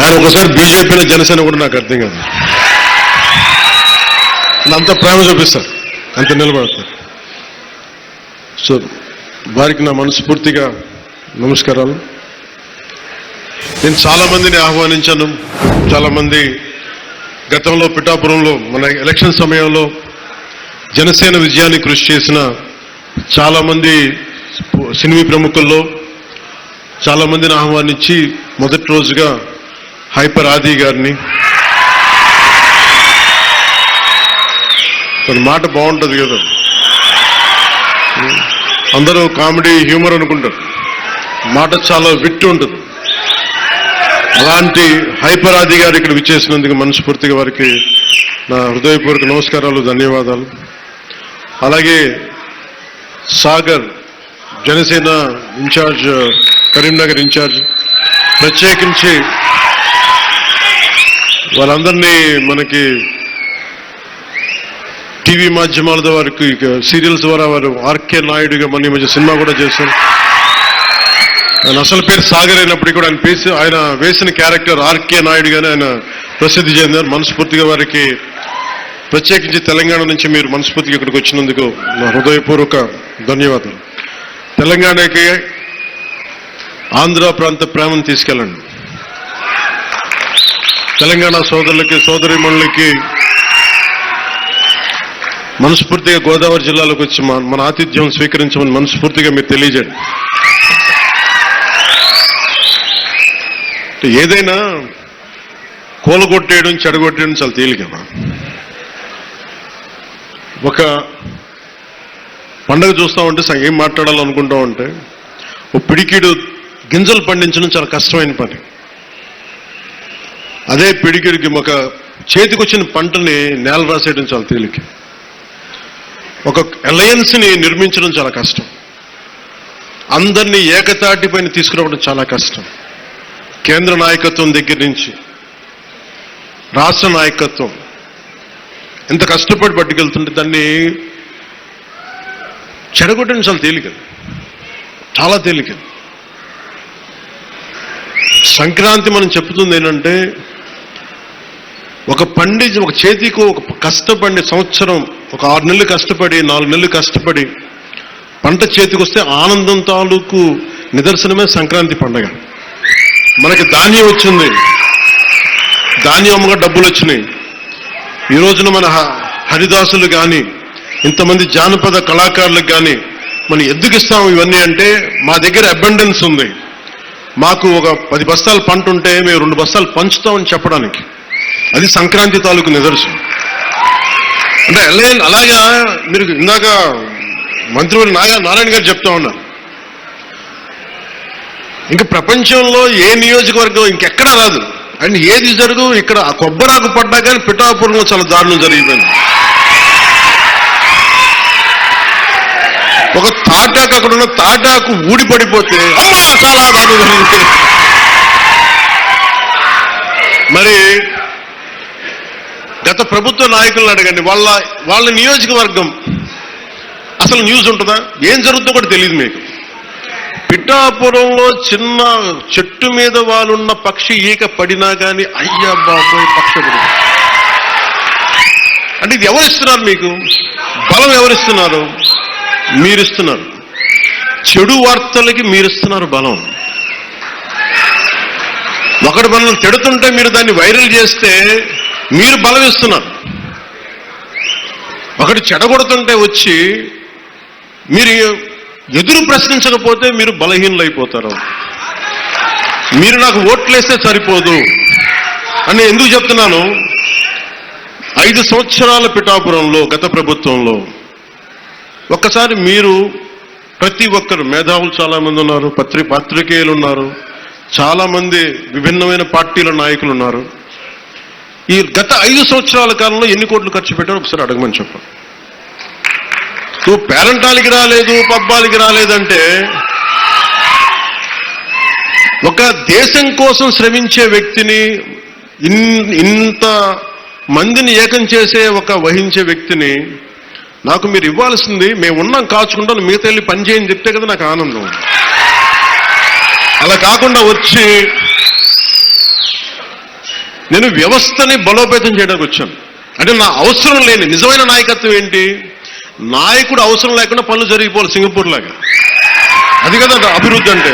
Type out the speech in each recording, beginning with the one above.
ఆయన ఒకసారి బీజేపీలో జనసేన కూడా నాకు అర్థం కాదు. అంత ప్రేమ చూపిస్తారు, అంత నిలబడతారు. సో వారికి నా మనస్ఫూర్తిగా నమస్కారాలు. నేను చాలామందిని ఆహ్వానించాను. చాలామంది గతంలో పిఠాపురంలో మన ఎలక్షన్ సమయంలో జనసేన విజయాన్ని కృషి చేసిన చాలామంది సినీ ప్రముఖుల్లో చాలామందిని ఆహ్వానించి మొదటి రోజుగా హైపర్ ఆది గారిని, తన మాట బాగుంటుంది కదా, అందరూ కామెడీ హ్యూమర్ అనుకుంటారు, మాట చాలా విట్టు ఉంటుంది. అలాంటి హైపర్ ఆది గారు ఇక్కడ విచ్చేసినందుకు మనస్ఫూర్తిగా వారికి నా హృదయపూర్వక నమస్కారాలు, ధన్యవాదాలు. అలాగే సాగర్ జనసేన ఇన్ఛార్జ్, కరీంనగర్ ఇన్ఛార్జ్, ప్రత్యేకించి వాళ్ళందరినీ మనకి టీవీ మాధ్యమాల ద్వారా, సీరియల్స్ ద్వారా వారు ఆర్కే నాయుడుగా మన ఈ మధ్య సినిమా కూడా చేశారు. ఆయన అసలు పేరు సాగర్ అయినప్పటికీ కూడా ఆయన వేసిన క్యారెక్టర్ ఆర్కే నాయుడుగానే ఆయన ప్రసిద్ధి చెందారు. మనస్ఫూర్తిగా వారికి ప్రత్యేకించి తెలంగాణ నుంచి మీరు మనస్ఫూర్తిగా ఇక్కడికి వచ్చినందుకు నా హృదయపూర్వక ధన్యవాదాలు. తెలంగాణకి ఆంధ్ర ప్రాంత ప్రేమను తీసుకెళ్ళండి. తెలంగాణ సోదరులకి, సోదరీమణులకి మనస్ఫూర్తిగా గోదావరి జిల్లాలోకి వచ్చి మన ఆతిథ్యం స్వీకరించమని మనస్ఫూర్తిగా మీరు తెలియజేయండి. ఏదైనా కూలగొట్టేయడం, చెడగొట్టేయడం చాలా తేలిక. ఒక పండగ చూస్తూ ఉంటే ఏం మాట్లాడాలనుకుంటూ ఉంటే ఓ పిడికిడు గింజలు పండించడం చాలా కష్టమైన పని. అదే పిడికిడికి ఒక చేతికొచ్చిన పంటని నేల రాసేయడం చాలా తేలిక. ఒక అలయన్స్ని నిర్మించడం చాలా కష్టం. అందరినీ ఏకతాటిపైన తీసుకురావడం చాలా కష్టం. కేంద్ర నాయకత్వం దగ్గర నుంచి రాష్ట్ర నాయకత్వం ఎంత కష్టపడి పట్టుకెళ్తుంటే దాన్ని చెడగొట్టడం చాలా తేలిక, చాలా తేలిక. సంక్రాంతి మనం చెప్తుంది ఏంటంటే ఒక చేతికి ఒక కష్టపడి సంవత్సరం, ఒక 6 నెలలు కష్టపడి, 4 నెలలు కష్టపడి పంట చేతికి వస్తే ఆనందం తాలూకు నిదర్శనమే సంక్రాంతి పండగ. మనకి ధాన్యం వచ్చింది, ధాన్యం అమ్మగా డబ్బులు వచ్చినాయి. ఈ రోజున మన హరిదాసులు కానీ, ఇంతమంది జానపద కళాకారులకు కానీ మనం ఎందుకు ఇస్తాం ఇవన్నీ అంటే, మా దగ్గర అబండెన్స్ ఉంది, మాకు ఒక 10 బస్తాలు పంట ఉంటే మేము 2 బస్తాలు పంచుతామని చెప్పడానికి. అది సంక్రాంతి తాలూకు నిదర్శనం. అంటే అలాగా మీరు ఇందాక మంత్రివర్యులు నారాయణ గారు చెప్తా ఉన్నారు, ఇంకా ప్రపంచంలో ఏ నియోజకవర్గం ఇంకెక్కడా రాదు అండ్ ఏది జరుగు, ఇక్కడ ఆ కొబ్బరాకు పడ్డా కానీ పిఠాపురంలో చాలా దారుణం జరిగిపోయింది. ఒక తాటాకు, అక్కడ ఉన్న తాటాకు ఊడిపడిపోతే అమ్మా చాలా దారుణం జరిగింది. మరి గత ప్రభుత్వ నాయకులను అడగండి, వాళ్ళ నియోజకవర్గం అసలు న్యూస్ ఉంటుందా, ఏం జరుగుతుందో కూడా తెలియదు మీకు. పిఠాపురంలో చిన్న చెట్టు మీద వాళ్ళున్న పక్షి ఈక పడినా కానీ అయ్యా బాబోయ్ పక్షుడు అంటే ఇది ఎవరిస్తున్నారు మీకు? బలం ఎవరిస్తున్నారు? మీరిస్తున్నారు. చెడు వార్తలకి మీరిస్తున్నారు బలం. ఒకటి మనల్ని తిడుతుంటే మీరు దాన్ని వైరల్ చేస్తే మీరు బలం ఇస్తున్నారు. ఒకటి చెడగొడుతుంటే వచ్చి మీరు ఎదురు ప్రశ్నించకపోతే మీరు బలహీనులైపోతారు. మీరు నాకు ఓట్లేస్తే సరిపోదు అని ఎందుకు చెప్తున్నాను? 5 సంవత్సరాల పిఠాపురంలో గత ప్రభుత్వంలో ఒక్కసారి మీరు ప్రతి ఒక్కరు, మేధావులు చాలామంది ఉన్నారు, పత్రికేయులు ఉన్నారు, చాలామంది విభిన్నమైన పార్టీల నాయకులు ఉన్నారు. ఈ గత 5 సంవత్సరాల కాలంలో ఎన్ని కోట్లు ఖర్చు పెట్టారో ఒకసారి అడగమని చెప్పండి. నువ్వు పేరంటాలకి రాలేదు, పబ్బాలకి రాలేదంటే, ఒక దేశం కోసం శ్రమించే వ్యక్తిని, ఇంత మందిని ఏకం చేసే వహించే వ్యక్తిని నాకు మీరు ఇవ్వాల్సింది, మేము ఉన్నాం కాచుకుంటాం, మిగతా వెళ్ళి పని చేయని చెప్తే కదా నాకు ఆనందం. అలా కాకుండా వచ్చి నేను వ్యవస్థని బలోపేతం చేయడానికి వచ్చాను. అంటే నా అవసరం లేని నిజమైన నాయకత్వం ఏంటి? నాయకుడు అవసరం లేకుండా పనులు జరిగిపోవాలి సింగపూర్ లాగా. అది కదా అభివృద్ధి అంటే.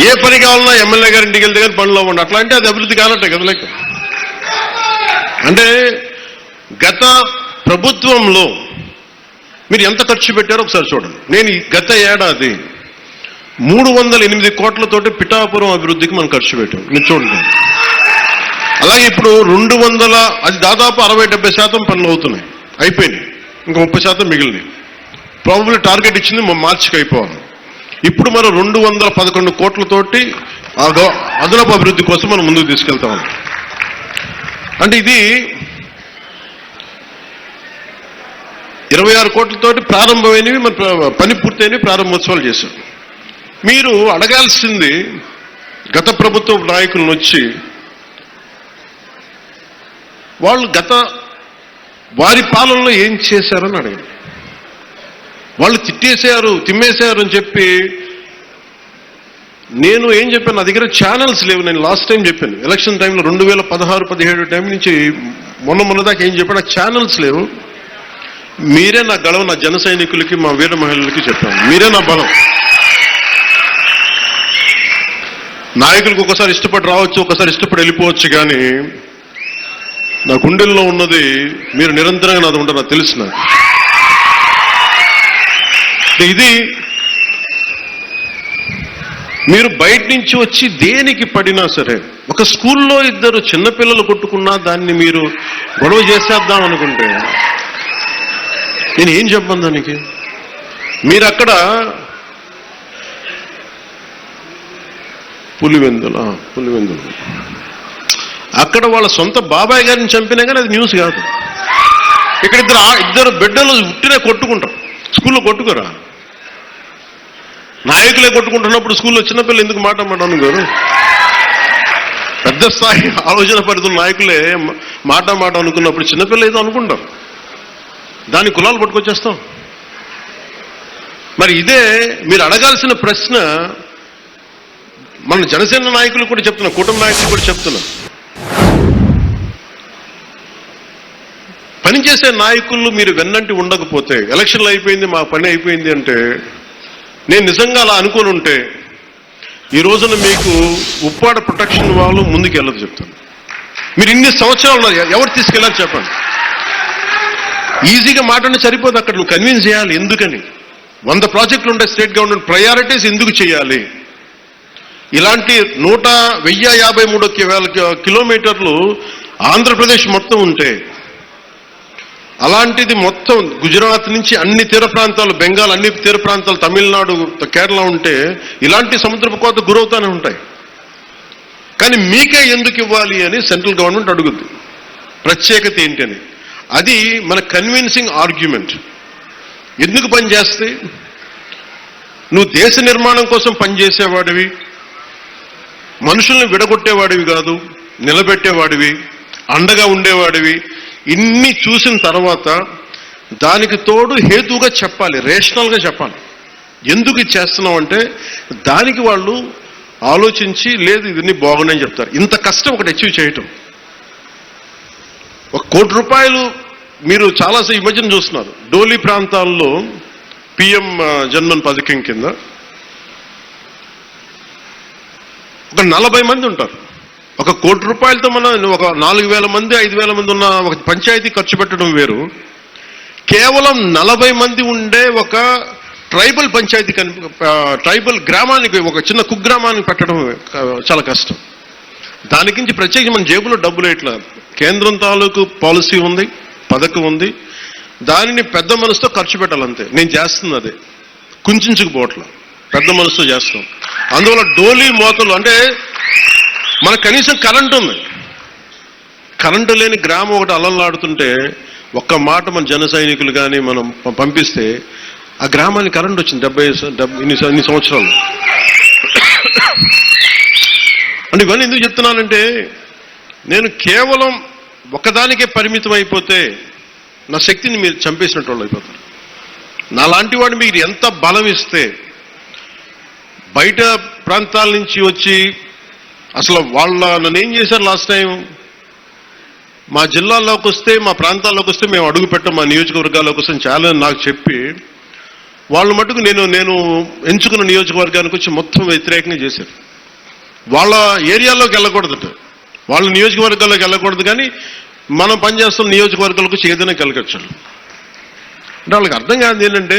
ఏ పని కావాలన్నా ఎమ్మెల్యే గారి ఇంటికి వెళ్తే కానీ పనులు అవ్వండి. అట్లా అంటే అది అభివృద్ధి కానట్టే కదా లెక్క. అంటే గత ప్రభుత్వంలో మీరు ఎంత ఖర్చు పెట్టారో ఒకసారి చూడండి. నేను గత ఏడాది 308 కోట్లతోటి పిఠాపురం అభివృద్ధికి మనం ఖర్చు పెట్టాం. మీరు చూడండి. అలాగే ఇప్పుడు 200, అది దాదాపు 60-70% పనులు అవుతున్నాయి, అయిపోయినాయి. ఇంకా 30% మిగిలినాయి. ప్రాబబ్లీ టార్గెట్ ఇచ్చింది మార్చికి అయిపోవాలి. ఇప్పుడు మనం 211 కోట్లతోటి అదనపు అభివృద్ధి కోసం మనం ముందుకు తీసుకెళ్తాం. అంటే ఇది 26 కోట్లతోటి ప్రారంభమైనవి, మన పని పూర్తయినవి, ప్రారంభోత్సవాలు చేశాం. మీరు అడగాల్సింది గత ప్రభుత్వ నాయకులను వచ్చి వాళ్ళు వారి పాలనలో ఏం చేశారని అడగండి. వాళ్ళు తిట్టేశారు, తిమ్మేశారు అని చెప్పి నేను ఏం చెప్పాను, నా దగ్గర ఛానల్స్ లేవు. నేను లాస్ట్ టైం చెప్పాను ఎలక్షన్ టైంలో 2016-17 టైం నుంచి మొన్న దాకా ఏం చెప్పాను, నాకు ఛానల్స్ లేవు. మీరే నా గళం, నా జన సైనికులకి, మా వీర మహిళలకి చెప్పాను. మీరే నా బలం. నాయకులకు ఒకసారి ఇష్టపడి రావచ్చు, ఒకసారి ఇష్టపడి వెళ్ళిపోవచ్చు, కానీ నా గుండెల్లో ఉన్నది మీరు నిరంతరంగా నాది ఉంటారు, నాకు తెలుసు. నాకు ఇది మీరు బయట నుంచి వచ్చి దేనికి పడినా సరే, ఒక స్కూల్లో 2 చిన్నపిల్లలు కొట్టుకున్నా దాన్ని మీరు గొడవ చేసేద్దాం అనుకుంటే నేను ఏం చెప్పను దానికి? మీరు అక్కడ పులివెందులు అక్కడ వాళ్ళ సొంత బాబాయ్ గారిని చంపినా కానీ అది న్యూస్ కాదు. ఇక్కడ ఇద్దరు బిడ్డలు ఉట్టినే కొట్టుకుంటారు, స్కూల్లో కొట్టుకోరా? నాయకులే కొట్టుకుంటున్నప్పుడు స్కూల్లో చిన్నపిల్లలు ఎందుకు మాట అనుకోరు? పెద్ద స్థాయి ఆలోచన పరిధుల నాయకులే మాట అనుకున్నప్పుడు చిన్నపిల్లలు ఏదో అనుకుంటారు, దాన్ని కులాలు పట్టుకొచ్చేస్తాం. మరి ఇదే మీరు అడగాల్సిన ప్రశ్న. మన జనసేన నాయకులు కూడా చెప్తున్నా, కూటమి నాయకులు కూడా చెప్తున్నా, పనిచేసే నాయకులు మీరు వెన్నంటి ఉండకపోతే, ఎలక్షన్లు అయిపోయింది, మా పని అయిపోయింది అంటే, నేను నిజంగా అలా అనుకుని ఉంటే ఈ రోజున మీకు ఉప్పాడ ప్రొటెక్షన్ వాళ్ళు ముందుకు వెళ్ళదు చెప్తాను. మీరు ఇన్ని సంవత్సరాలు ఉన్నారు, ఎవరు తీసుకెళ్ళారు చెప్పండి? ఈజీగా మాట్లాడి సరిపోదు, అక్కడ నువ్వు కన్విన్స్ చేయాలి. ఎందుకని 100 ప్రాజెక్టులు ఉంటాయి స్టేట్ గవర్నమెంట్, ప్రయారిటీస్ ఎందుకు చేయాలి? ఇలాంటి 1053 కిలోమీటర్లు ఆంధ్రప్రదేశ్ మొత్తం ఉంటే, అలాంటిది మొత్తం గుజరాత్ నుంచి అన్ని తీర ప్రాంతాలు, బెంగాల్ అన్ని తీర ప్రాంతాలు, తమిళనాడు, కేరళ ఉంటే ఇలాంటి సముద్రపు కోత గురవుతూనే ఉంటాయి. కానీ మీకే ఎందుకు ఇవ్వాలి అని సెంట్రల్ గవర్నమెంట్ అడుగుద్ది. ప్రత్యేకత ఏంటని. అది మన కన్విన్సింగ్ ఆర్గ్యుమెంట్. ఎందుకు పనిచేస్తే? నువ్వు దేశ నిర్మాణం కోసం పనిచేసేవాడివి, మనుషుల్ని విడగొట్టేవాడివి కాదు, నిలబెట్టేవాడివి, అండగా ఉండేవాడివి. ఇన్ని చూసిన తర్వాత దానికి తోడు హేతుగా చెప్పాలి, రేషనల్గా చెప్పాలి. ఎందుకు ఇది చేస్తున్నావు అంటే దానికి వాళ్ళు ఆలోచించి, లేదు ఇవన్నీ బాగున్నాయని చెప్తారు. ఇంత కష్టం ఒకటి అచీవ్ చేయటం. 1 కోటి రూపాయలు మీరు చాలా ఈ మధ్యన చూస్తున్నారు. డోలీ ప్రాంతాల్లో పిఎం జన్మన్ పథకం కింద ఒక 40 మంది ఉంటారు. 1 కోటి రూపాయలతో మనం ఒక 4,000 మంది 5,000 మంది ఉన్న ఒక పంచాయతీ ఖర్చు పెట్టడం వేరు. కేవలం 40 మంది ఉండే ఒక ట్రైబల్ పంచాయతీ, ట్రైబల్ గ్రామానికి, ఒక చిన్న కుగ్రామానికి పెట్టడం చాలా కష్టం. దానికి ప్రత్యేకించి మన జేబులో డబ్బులు ఇట్లా కేంద్రం తాలూకు పాలసీ ఉంది, పథకం ఉంది, దానిని పెద్ద మనసుతో ఖర్చు పెట్టాలంతే. నేను చేస్తుంది అదే, కుంచుకుపోవట్లా, పెద్ద మనసుతో చేస్తాం. అందువల్ల డోలీ మోతలు అంటే మనకు కనీసం కరెంటు ఉంది. కరెంటు లేని గ్రామం ఒకటి అల్లలాడుతుంటే ఒక్క మాట మన జన సైనికులు కానీ మనం పంపిస్తే ఆ గ్రామానికి కరెంట్ వచ్చింది 70 ఇన్ని సంవత్సరాలు. అంటే ఇవన్నీ ఎందుకు చెప్తున్నానంటే, నేను కేవలం ఒకదానికే పరిమితం అయిపోతే నా శక్తిని మీరు చంపేసినట్టు వాళ్ళు అయిపోతారు. నాలాంటి వాడు మీరు ఎంత బలం ఇస్తే, బయట ప్రాంతాల నుంచి వచ్చి అసలు నన్ను ఏం చేశారు లాస్ట్ టైం? మా జిల్లాల్లోకి వస్తే, మా ప్రాంతాల్లోకి వస్తే మేము అడుగు పెట్టాం, మా నియోజకవర్గాల్లోకి వస్తే చాలా నాకు చెప్పి వాళ్ళు మటుకు నేను ఎంచుకున్న నియోజకవర్గానికి వచ్చి మొత్తం వ్యతిరేకంగా చేశారు. వాళ్ళ ఏరియాలోకి వెళ్ళకూడదట, వాళ్ళ నియోజకవర్గాల్లోకి వెళ్ళకూడదు, కానీ మనం పనిచేస్తున్న నియోజకవర్గాలకు వచ్చి ఏదైనా కలగచ్చు. అంటే వాళ్ళకి అర్థం కాదు ఏంటంటే,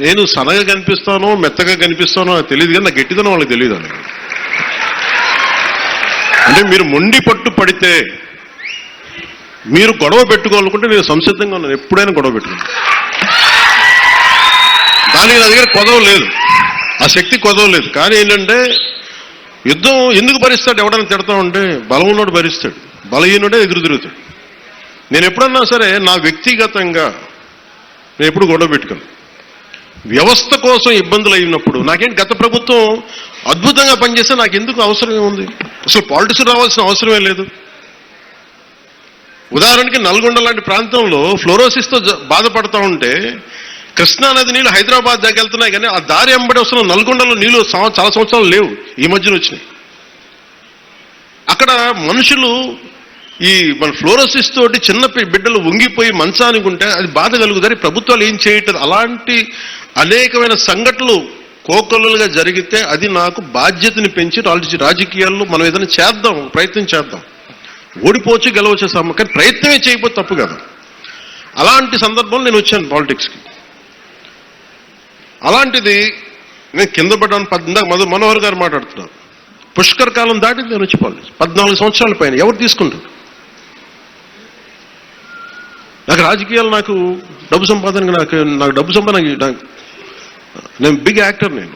నేను సన్నగా కనిపిస్తానో మెత్తగా కనిపిస్తానో అది తెలియదు, కానీ నా గట్టిదనం వాళ్ళకి తెలియదు. అంటే మీరు మొండి పట్టు పడితే, మీరు గొడవ పెట్టుకోవాలనుకుంటే నేను సంసిద్ధంగా ఉన్నాను, ఎప్పుడైనా గొడవ పెట్టుకున్నాను. దానికి నా దగ్గర కొదవ లేదు, ఆ శక్తి కొదవ లేదు. కానీ ఏంటంటే యుద్ధం ఎందుకు భరిస్తాడు? ఎవడైనా తిడతా ఉంటే బలం ఉన్నోడు భరిస్తాడు, బలహీనుడే ఎదురు తిరుగుతాడు. నేను ఎప్పుడన్నా సరే నా వ్యక్తిగతంగా నేను ఎప్పుడు గొడవ పెట్టుకోను. వ్యవస్థ కోసం ఇబ్బందులు అయినప్పుడు నాకేంటి, గత ప్రభుత్వం అద్భుతంగా పనిచేస్తే నాకు ఎందుకు అవసరం ఏముంది? అసలు పాలిటిక్స్ రావాల్సిన అవసరమే లేదు. ఉదాహరణకి నల్గొండ లాంటి ప్రాంతంలో ఫ్లోరోసిస్తో బాధపడతా ఉంటే కృష్ణానది నీళ్ళు హైదరాబాద్ దాకా వెళ్తున్నాయి, కానీ ఆ దారి ఎంబడి వస్తున్న నల్గొండలో నీళ్లు చాలా సంవత్సరాలు లేవు, ఈ మధ్యన వచ్చినాయి. అక్కడ మనుషులు ఈ మన ఫ్లోరోసిస్ తోటి చిన్న బిడ్డలు వంగిపోయి మంచానికి ఉంటే అది బాధ కలుగుతారు. ప్రభుత్వాలు ఏం చేయట్లేదు. అలాంటి అనేకమైన సంఘటనలు కోకొల్లలుగా జరిగితే అది నాకు బాధ్యతని పెంచి రాజకీయాల్లో మనం ఏదైనా చేద్దాం, ప్రయత్నం చేద్దాం. ఓడిపోవచ్చు గెలవచ్చు కానీ ప్రయత్నమే చేయకపోతే తప్పు కదా. అలాంటి సందర్భంలో నేను వచ్చాను పాలిటిక్స్కి. అలాంటిది నేను కింద పడ్డాను. మనోహర్ గారు మాట్లాడుతున్నారు, పుష్కర్ కాలం దాటింది నేను వచ్చి పాలిటిక్స్ 14 సంవత్సరాల పైన. ఎవరు తీసుకుంటారు? నాకు రాజకీయాలు, నాకు డబ్బు సంపాదనకి, నాకు డబ్బు సంపాదన, నేను బిగ్ యాక్టర్. నేను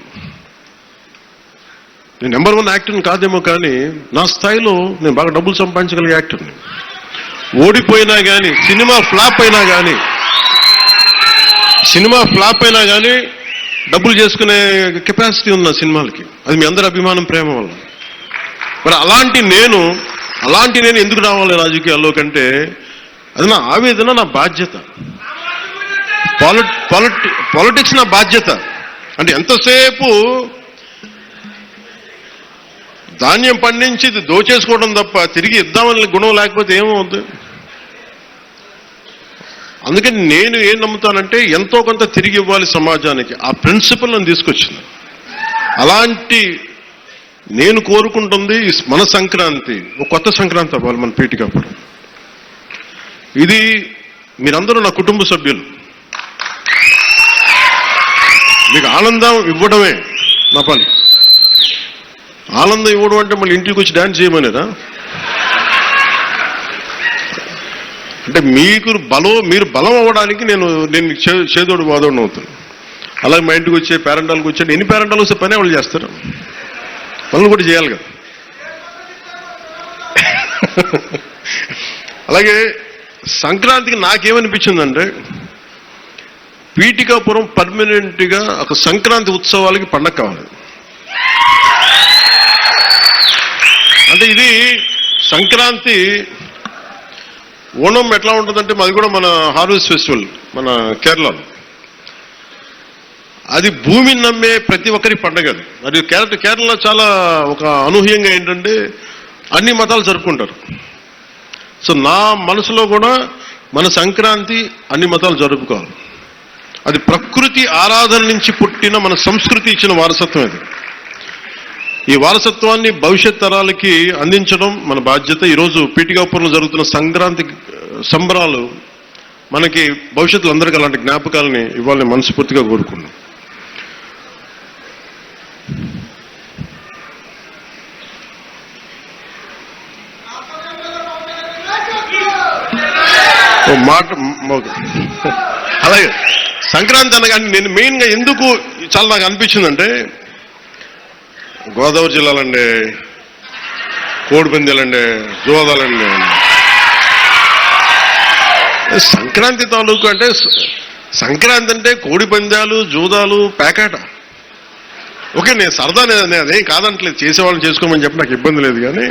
నెంబర్ 1 యాక్టర్ని కాదేమో, కానీ నా స్థాయిలో నేను బాగా డబ్బులు సంపాదించగలిగే యాక్టర్ని. ఓడిపోయినా కానీ, సినిమా ఫ్లాప్ అయినా కానీ డబ్బులు చేసుకునే కెపాసిటీ ఉంది నా సినిమాలకి. అది మీ అందరి అభిమానం, ప్రేమ వల్ల. మరి అలాంటి నేను ఎందుకు రావాలి రాజకీయాల్లో కంటే, అది నా ఆవేదన, నా బాధ్యత. పాలిటిక్స్ నా బాధ్యత. అంటే ఎంతసేపు ధాన్యం పండించి దోచేసుకోవడం తప్ప తిరిగి ఇద్దామని గుణం లేకపోతే ఏమవుతుంది? అందుకని నేను ఏం నమ్ముతానంటే ఎంతో కొంత తిరిగి ఇవ్వాలి సమాజానికి. ఆ ప్రిన్సిపల్ నన్ను తీసుకొచ్చింది. అలాంటి నేను కోరుకుంటుంది మన సంక్రాంతి ఒక కొత్త సంక్రాంతి అవ్వాలి మన పీఠికాపురం. ఇది మీరందరూ నా కుటుంబ సభ్యులు. మీకు ఆనందం ఇవ్వడమే నా పని. ఆనందం ఇవ్వడం అంటే మళ్ళీ ఇంటికి వచ్చి డాన్స్ చేయమనేదా? అంటే మీరు బలం అవ్వడానికి నేను చేదోడు వాదోడు అవుతాను. అలాగే మా ఇంటికి వచ్చే పేరెంటాలకు వచ్చే ఎన్ని పేరెంటాలు వస్తే పనే వాళ్ళు చేస్తారు, పనులు కూడా చేయాలి కదా. అలాగే సంక్రాంతికి నాకేమనిపించిందంటే, పీఠికాపురం పర్మనెంట్గా ఒక సంక్రాంతి ఉత్సవాలకి పండగ కావాలి. అంటే ఇది సంక్రాంతి, ఓణం ఎట్లా ఉంటుందంటే మాది కూడా మన హార్వెస్ట్ ఫెస్టివల్ మన కేరళలో. అది భూమిని నమ్మే ప్రతి ఒక్కరి పండగ. అది కేరళలో చాలా ఒక అనూహ్యంగా ఏంటంటే అన్ని మతాలు జరుపుకుంటారు. సో నా మనసులో కూడా మన సంక్రాంతి అన్ని మతాలు జరుపుకోవాలి. అది ప్రకృతి ఆరాధన నుంచి పుట్టిన మన సంస్కృతి ఇచ్చిన వారసత్వం. అది ఈ వారసత్వాన్ని భవిష్యత్ తరాలకి అందించడం మన బాధ్యత. ఈరోజు పీఠికాపురంలో జరుగుతున్న సంక్రాంతి సంబరాలు మనకి భవిష్యత్తులో అందరికీ అలాంటి జ్ఞాపకాలని ఇవ్వాలని మనస్ఫూర్తిగా కోరుకున్నాం. అలాగే సంక్రాంతి అనగానే నేను మెయిన్గా ఎందుకు చాలా నాకు అనిపించిందంటే, గోదావరి జిల్లాలండి, కోడిపందాలండి, జోదాలండి, సంక్రాంతి తాలూకు అంటే సంక్రాంతి అంటే కోడిపందాలు, జూదాలు, పేకాట. ఓకే, నేను సరదా, నేను అదేం కాదంటలేదు, చేసేవాళ్ళని చేసుకోమని చెప్పి నాకు ఇబ్బంది లేదు. కానీ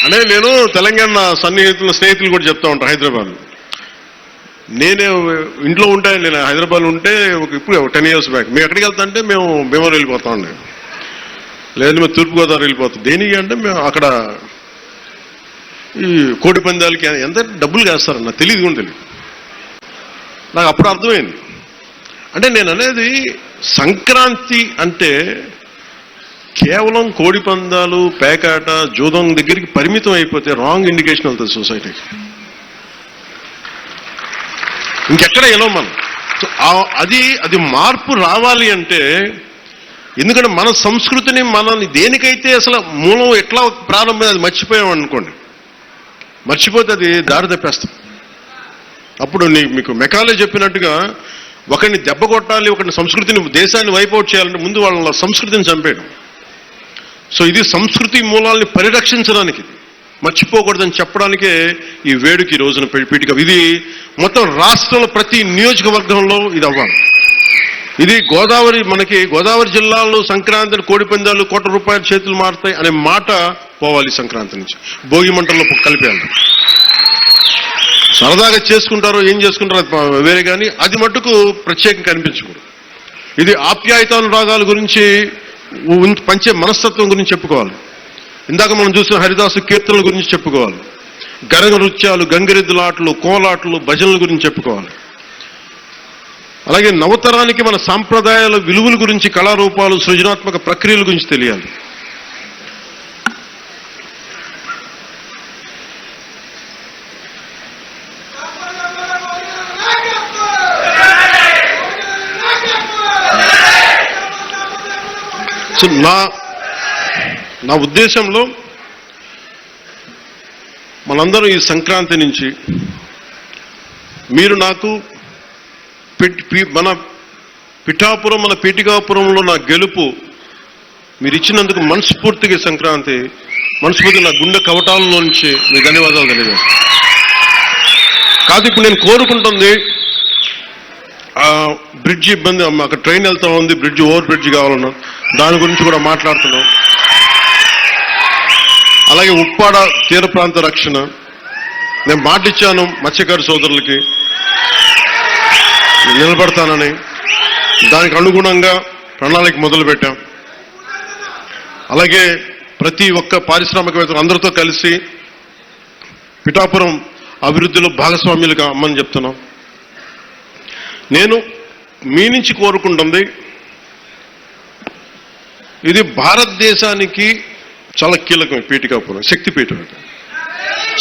అంటే నేను తెలంగాణ స్నేహితులు కూడా చెప్తా ఉంటాను. హైదరాబాద్ నేనే ఇంట్లో ఉంటాను. నేను హైదరాబాద్ ఉంటే ఇప్పుడు 10 years బ్యాక్ మేము ఎక్కడికి వెళ్తా అంటే మేము భీమవరం వెళ్ళిపోతా ఉండే. లేదంటే మేము తూర్పుగోదావరి వెళ్ళిపోతాం. దేనికి అంటే మేము అక్కడ ఈ కోడి పందాలకి ఎంత డబ్బులు వేస్తారని నాకు తెలియదు కూడా తెలియదు. నాకు అప్పుడు అర్థమైంది. అంటే నేను అనేది సంక్రాంతి అంటే కేవలం కోడి పందాలు, పేకాట, జూదం దగ్గరికి పరిమితం అయిపోతే రాంగ్ ఇండికేషన్ అవుతుంది సొసైటీకి. ఇంకెక్కడ ఎలా మనం అది మార్పు రావాలి అంటే, ఎందుకంటే మన సంస్కృతిని మనల్ని దేనికైతే అసలు మూలం ఎట్లా ప్రారంభం అది మర్చిపోయాం అనుకోండి, మర్చిపోతే అది దారి తప్పేస్తాం. అప్పుడు మీకు మెకాలే చెప్పినట్టుగా ఒకరిని దెబ్బ కొట్టాలి, ఒకరిని సంస్కృతిని, దేశాన్ని వైపౌట్ చేయాలంటే ముందు వాళ్ళ సంస్కృతిని చంపేయడం. సో ఇది సంస్కృతి మూలాల్ని పరిరక్షించడానికి, మర్చిపోకూడదని చెప్పడానికే ఈ వేడుక ఈ రోజున పీఠిక. ఇది మొత్తం రాష్ట్రంలో ప్రతి నియోజకవర్గంలో ఇది అవ్వాలి. ఇది మనకి గోదావరి జిల్లాలో సంక్రాంతిని కోడి పందాలు ₹1,00,00,000 చేతులు మారుతాయి అనే మాట పోవాలి. సంక్రాంతి నుంచి భోగి మంటల్లో కలిపేయాలి. సరదాగా చేసుకుంటారో ఏం చేసుకుంటారో వేరే, కానీ అది మట్టుకు ప్రత్యేకంగా కనిపించకూడదు. ఇది ఆప్యాయతానురాగాల గురించి, పంచే మనస్తత్వం గురించి చెప్పుకోవాలి. ఇందాక మనం చూసిన హరిదాసు కీర్తనల గురించి చెప్పుకోవాలి. గరగ నృత్యాలు, గంగిరెద్దులాటలు, కోలాటలు, భజనల గురించి చెప్పుకోవాలి. అలాగే నవతరానికి మన సాంప్రదాయాల విలువల గురించి, కళారూపాలు, సృజనాత్మక ప్రక్రియల గురించి తెలియాలి. సో నా ఉద్దేశంలో మనందరం ఈ సంక్రాంతి నుంచి మీరు నాకు మన పిఠాపురం, మన పీఠికాపురంలో నా గెలుపు మీరు ఇచ్చినందుకు మనస్ఫూర్తిగా సంక్రాంతి మనస్ఫూర్తిగా నా గుండె కవటాలలో నుంచి మీకు ధన్యవాదాలు తెలియజేస్తాను. కాదు ఇప్పుడు నేను కోరుకుంటుంది బ్రిడ్జ్ ఇబ్బంది, అక్కడ ట్రైన్ వెళ్తా ఉంది, ఓవర్ బ్రిడ్జ్ కావాలన్నా దాని గురించి కూడా మాట్లాడుతున్నాం. అలాగే ఉప్పాడ తీర ప్రాంత రక్షణ నేను మాటిచ్చాను మత్స్యకారు సోదరులకి నిలబడతానని, దానికి అనుగుణంగా ప్రణాళిక మొదలుపెట్టాం. అలాగే ప్రతి ఒక్క పారిశ్రామికవేత్తలు అందరితో కలిసి పిఠాపురం అభివృద్ధిలో భాగస్వామ్యులుగా అమ్మని చెప్తున్నాం. నేను మీ నుంచి కోరుకుంటుంది, ఇది భారతదేశానికి చాలా కీలకం. పీఠికాపురం శక్తిపీఠం,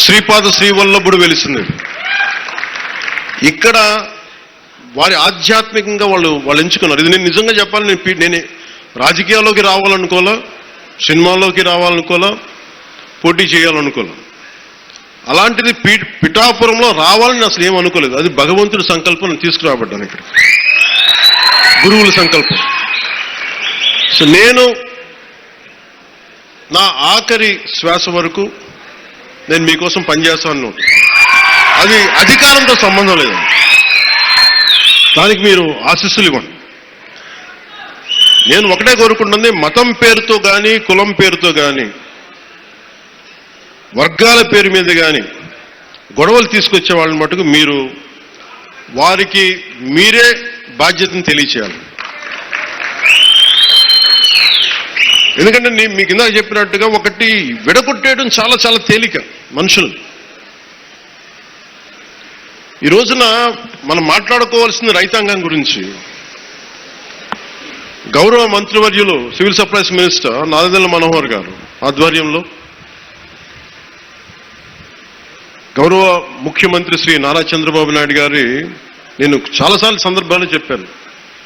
శ్రీపాద శ్రీవల్లభుడు వెలిసింది ఇక్కడ. వారి ఆధ్యాత్మికంగా వాళ్ళు ఎంచుకున్నారు. ఇది నేను నిజంగా చెప్పాలి, నేను రాజకీయాల్లోకి రావాలనుకోలే, సినిమాల్లోకి రావాలనుకోలే, పోటీ చేయాలనుకోలే. అలాంటిది పిఠాపురంలో రావాలని అసలు ఏమనుకోలేదు. అది భగవంతుడి సంకల్పం, తీసుకురాబడ్డాను ఇక్కడ, గురువుల సంకల్పం. సో నేను నా ఆఖరి శ్వాస వరకు నేను మీకోసం పనిచేస్తాను. అది అధికారంతో సంబంధం లేదండి, దానికి మీరు ఆశీస్సులు ఇవ్వండి. నేను ఒకటే కోరుకుంటుంది, మతం పేరుతో కానీ, కులం పేరుతో కానీ, వర్గాల పేరు మీద కానీ గొడవలు తీసుకొచ్చే వాళ్ళని మటుకు మీరు వారికి మీరే బాధ్యతను తెలియచేయాలి. ఎందుకంటే మీకు ఇందాక చెప్పినట్టుగా ఒకటి విడగొట్టేయడం చాలా చాలా తేలిక మనుషులు. ఈ రోజున మనం మాట్లాడుకోవాల్సిన రైతాంగం గురించి గౌరవ మంత్రివర్యులు civil supplies minister Nadendla Manohar గారు ఆధ్వర్యంలో, గౌరవ ముఖ్యమంత్రి శ్రీ నారా చంద్రబాబు నాయుడు గారి, నేను చాలాసార్లు సందర్భాల్లో చెప్పాను,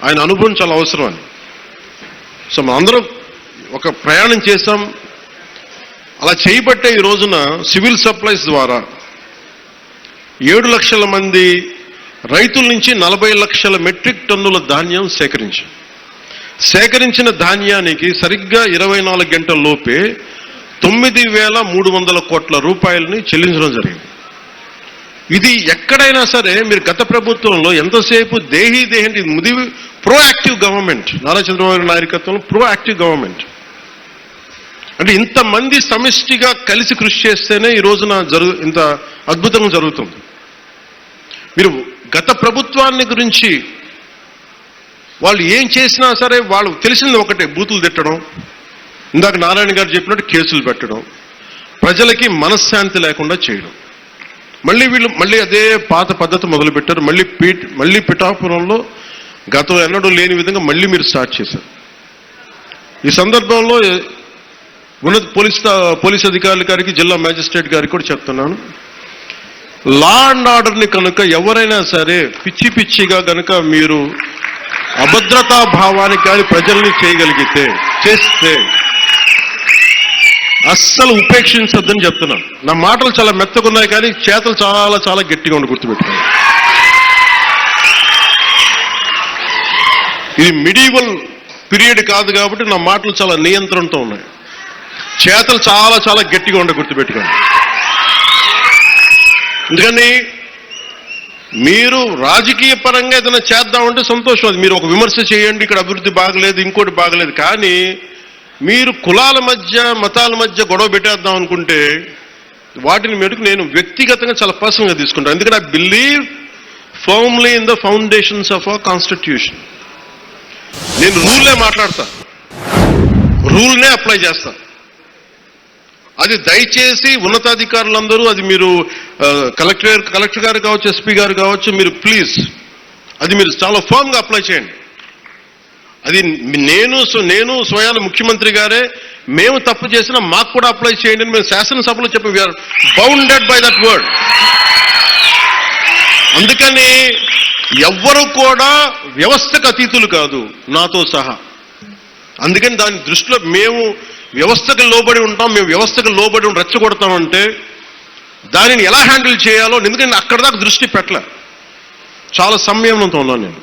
ఆయన అనుభవం చాలా అవసరం అని. సో మనందరం ఒక ప్రయాణం చేశాం. అలా చేయబట్టే ఈ రోజున సివిల్ సప్లైస్ ద్వారా 7 లక్షల మంది రైతుల నుంచి 40 లక్షల మెట్రిక్ టన్నుల ధాన్యం సేకరించిన ధాన్యానికి సరిగ్గా 24 గంటల లోపే 9,300 కోట్ల రూపాయలని చెల్లించడం జరిగింది. ఇది ఎక్కడైనా సరే మీరు గత ప్రభుత్వంలో ఎంతసేపు దేహీ ప్రోయాక్టివ్ గవర్నమెంట్, నారా చంద్రబాబు నాయకత్వంలో ప్రోయాక్టివ్ గవర్నమెంట్. అంటే ఇంతమంది సమిష్టిగా కలిసి కృషి చేస్తేనే ఈ రోజున ఇంత అద్భుతంగా జరుగుతుంది. మీరు గత ప్రభుత్వాన్ని గురించి వాళ్ళు ఏం చేసినా సరే వాళ్ళు తెలిసింది ఒకటే, బూతులు తిట్టడం, ఇందాక నారాయణ గారు చెప్పినట్టు కేసులు పెట్టడం, ప్రజలకి మనశ్శాంతి లేకుండా చేయడం. మళ్ళీ అదే పాత పద్ధతి మొదలుపెట్టారు. మళ్ళీ పిఠాపురంలో గతం ఎన్నడూ లేని విధంగా మళ్ళీ మీరు స్టార్ట్ చేశారు. ఈ సందర్భంలో ఉన్నత పోలీస్ అధికారుల గారికి, జిల్లా మ్యాజిస్ట్రేట్ గారికి కూడా చెప్తున్నాను, లా అండ్ ఆర్డర్ని కనుక ఎవరైనా సరే పిచ్చిగా కనుక మీరు అభద్రతా భావానికి కానీ ప్రజల్ని చేస్తే అస్సలు ఉపేక్షించొద్దని చెప్తున్నాను. నా మాటలు చాలా మెత్తగున్నాయి కానీ చేతలు చాలా చాలా గట్టిగా ఉండి గుర్తుపెట్టుకోండి. ఇది మిడీవల్ పీరియడ్ కాదు కాబట్టి నా మాటలు చాలా నియంత్రణతో ఉన్నాయి. చేతలు చాలా చాలా గట్టిగా ఉండి గుర్తుపెట్టుకోండి. ఎందుకని మీరు రాజకీయ పరంగా ఏదైనా చేద్దామంటే సంతోషం, అది మీరు ఒక విమర్శ చేయండి, ఇక్కడ అభివృద్ధి బాగలేదు, ఇంకోటి బాగలేదు. కానీ మీరు కులాల మధ్య, మతాల మధ్య గొడవ పెట్టేద్దాం అనుకుంటే వాటిని మెరుగు నేను వ్యక్తిగతంగా చాలా పర్సనల్గా తీసుకుంటాను. ఎందుకంటే I believe firmly in the foundations of our constitution. నేను రూల్నే మాట్లాడతా, రూల్నే అప్లై చేస్తా. అది దయచేసి ఉన్నతాధికారులందరూ, అది మీరు కలెక్టర్ గారు కావచ్చు, ఎస్పీ గారు కావచ్చు, మీరు ప్లీజ్ అది మీరు చాలా ఫర్మ్గా అప్లై చేయండి. అది నేను స్వయాన ముఖ్యమంత్రి గారే మేము తప్పు చేసినా మాకు కూడా అప్లై చేయండి అని మేము శాసనసభలో చెప్పి we are bounded by that word. అందుకని ఎవ్వరూ కూడా వ్యవస్థకు అతీతులు కాదు, నాతో సహా. అందుకని దాని దృష్టిలో మేము వ్యవస్థకు లోబడి ఉంటాం, మేము వ్యవస్థకు లోబడి రెచ్చగొడతామంటే దానిని ఎలా హ్యాండిల్ చేయాలో, ఎందుకంటే అక్కడ దాకా దృష్టి పెట్టలే. చాలా సంయమనంతో ఉన్నాను నేను.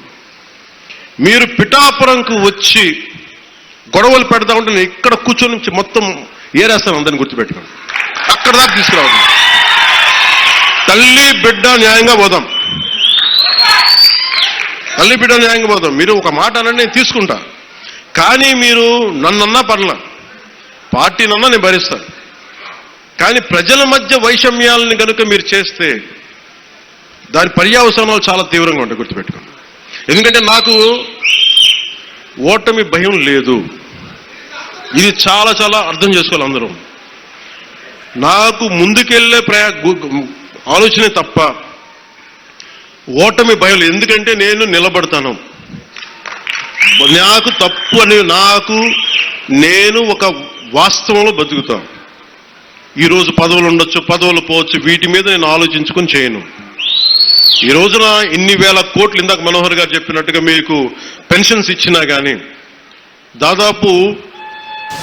మీరు పిఠాపురంకు వచ్చి గొడవలు పెడతా ఉంటే నేను ఇక్కడ కూర్చొని మొత్తం ఏరేస్తాను, అందరిని గుర్తుపెట్టుకోండి. అక్కడ దాకా తీసుకురావడం. తల్లి బిడ్డ న్యాయంగా పోదాం, తల్లి బిడ్డ న్యాయంగా పోదాం. మీరు ఒక మాట అనండి, నేను తీసుకుంటా. కానీ మీరు నన్నన్నా పర్లా, పార్టీనన్నా నేను భరిస్తాను. కానీ ప్రజల మధ్య వైషమ్యాలని కనుక మీరు చేస్తే దాని పర్యవసానాలు చాలా తీవ్రంగా ఉంటాయి, గుర్తుపెట్టుకోండి. ఎందుకంటే నాకు ఓటమి భయం లేదు, ఇది చాలా చాలా అర్థం చేసుకోవాలి అందరూ. నాకు ముందుకెళ్లే ఆలోచనే తప్ప ఓటమి భయం లేదు. ఎందుకంటే నేను నిలబడతాను. నాకు తప్పు అని నేను ఒక వాస్తవంలో బతుకుతాను. ఈరోజు పదవులు ఉండొచ్చు, పదవులు పోవచ్చు, వీటి మీద నేను ఆలోచించుకొని చేయను. ఈ రోజున ఇన్ని వేల కోట్లు, ఇందాక మనోహర్ గారు చెప్పినట్టుగా మీకు పెన్షన్స్ ఇచ్చినా కానీ, దాదాపు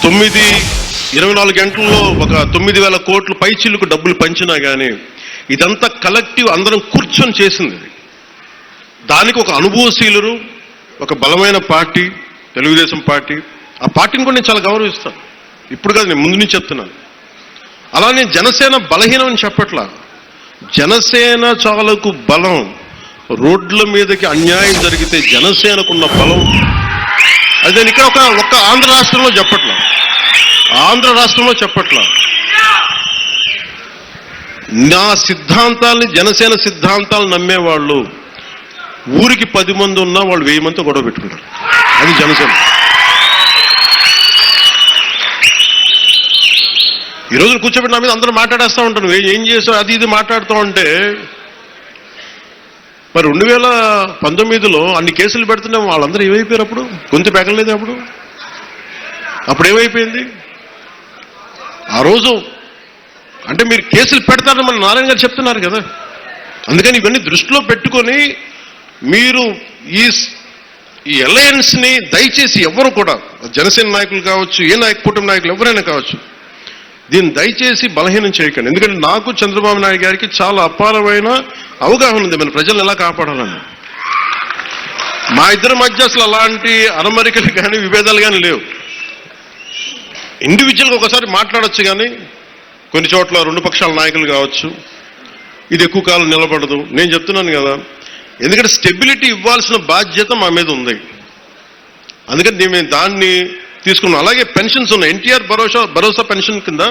24 గంటల్లో ఒక 9,000 కోట్లు పైచిల్లుకు డబ్బులు పంచినా కానీ, ఇదంతా కలెక్టివ్ అందరం కూర్చొని చేసింది. దానికి ఒక అనుభవశీలురు, ఒక బలమైన పార్టీ తెలుగుదేశం పార్టీ. ఆ పార్టీని కూడా నేను చాలా గౌరవిస్తాను. ఇప్పుడు కాదు, నేను ముందు నుంచి చెప్తున్నాను. అలానే జనసేన బలహీనం అని చెప్పట్లా. జనసేన చాలకు బలం. రోడ్ల మీదకి అన్యాయం జరిగితే జనసేనకున్న బలం అది నేను ఇక్కడ ఒక ఆంధ్ర రాష్ట్రంలో చెప్పట్లా. నా సిద్ధాంతాలని, జనసేన సిద్ధాంతాలు నమ్మేవాళ్ళు ఊరికి 10 మంది ఉన్నా వాళ్ళు 1000 మందితో గొడవ పెట్టుకుంటారు. అది జనసేన. ఈ రోజు కూర్చోబెట్టి నా మీద అందరూ మాట్లాడేస్తూ ఉంటాను, ఏం చేసావు అది ఇది మాట్లాడుతూ ఉంటే, మరి 2019లో అన్ని కేసులు పెడుతున్నాం, వాళ్ళందరూ ఏమైపోయారు? అప్పుడు గొంతు పెగలలేదు. అప్పుడు ఏమైపోయింది? ఆ రోజు అంటే మీరు కేసులు పెడతారని మన నారాయణ గారు చెప్తున్నారు కదా. అందుకని ఇవన్నీ దృష్టిలో పెట్టుకొని మీరు ఈ అలయన్స్ని దయచేసి ఎవరు కూడా, జనసేన నాయకులు కావచ్చు, కూటమి నాయకులు ఎవరైనా కావచ్చు, దీన్ని దయచేసి బలహీనం చేయకండి. ఎందుకంటే నాకు చంద్రబాబు నాయుడు గారికి చాలా అపారమైన అవగాహన ఉంది మన ప్రజలను ఎలా కాపాడాలని. మా ఇద్దరి మధ్య అసలు అలాంటి అరమరికలు కానీ విభేదాలు కానీ లేవు. ఇండివిజువల్గా ఒకసారి మాట్లాడచ్చు, కానీ కొన్ని చోట్ల 2 పక్షాల నాయకులు కావచ్చు, ఇది ఎక్కువ కాలం నిలబడదు. నేను చెప్తున్నాను కదా, ఎందుకంటే స్టెబిలిటీ ఇవ్వాల్సిన బాధ్యత మా మీద ఉంది. అందుకని మేము దాన్ని తీసుకున్నాం. అలాగే పెన్షన్స్ ఉన్నాయి. ఎన్టీఆర్ భరోసా పెన్షన్ కింద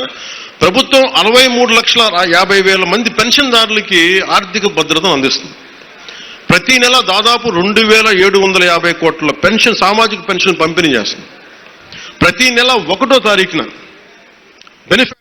ప్రభుత్వం 63,50,000 మంది పెన్షన్దారులకి ఆర్థిక భద్రతను అందిస్తుంది. ప్రతి నెల దాదాపు 2,750 కోట్ల పెన్షన్, సామాజిక పెన్షన్ పంపిణీ చేస్తుంది. ప్రతి నెల 1వ తారీఖున బెనిఫిట్